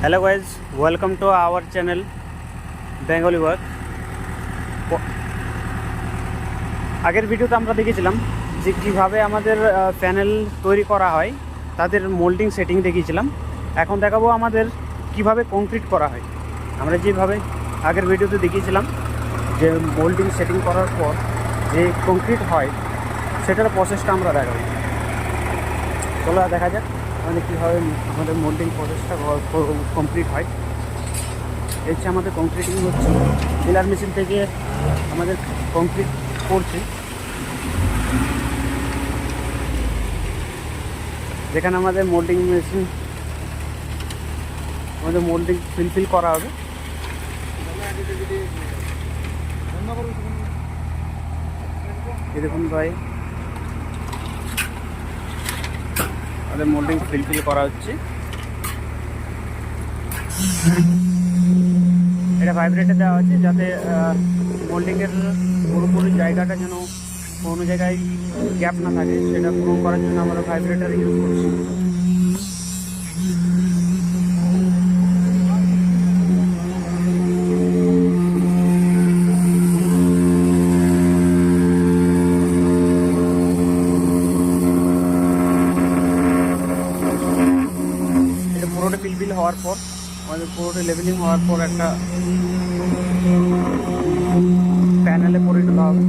Hello guys, welcome to our channel Bengali work. আগের ভিডিওতে আমরা দেখেছিলাম যে কীভাবে আমাদের প্যানেল তৈরি করা হয়, তাদের মোল্ডিং সেটিং দেখিয়েছিলাম। এখন দেখাবো আমাদের কিভাবে কংক্রিট করা হয়। আমরা যেভাবে আগের ভিডিওতে দেখিয়েছিলাম যে মোল্ডিং সেটিং করার পর যে কংক্রিট হয়, সেটার প্রসেসটা আমরা দেখাবো। চলো দেখা যাক মানে কীভাবে আমাদের মোল্ডিং প্রসেসটা কমপ্লিট হয়। এই হচ্ছে আমাদের কংক্রিটিং হচ্ছে, পিলার মেশিন থেকে আমাদের কংক্রিট করছে, যেখানে আমাদের মোল্ডিং মেশিন আমাদের মোল্ডিং ফিল করা হবে। এই দেখুন ভাই, আমাদের মোল্ডিং ফিল করা হচ্ছে। এটা ভাইব্রেটে দেওয়া হচ্ছে যাতে মোল্ডিংয়ের পুরোপুরি জায়গাটা যেন কোনো জায়গায় গ্যাপ না থাকে, সেটা পূরণ করার জন্য আমরা ভাইব্রেটার ইউজ করছি। এটা পুরোটা ফিল হওয়ার পর, আমাদের পুরোটা লেভেলিং হওয়ার পর একটা প্যানেলে পরে তোলা হবে।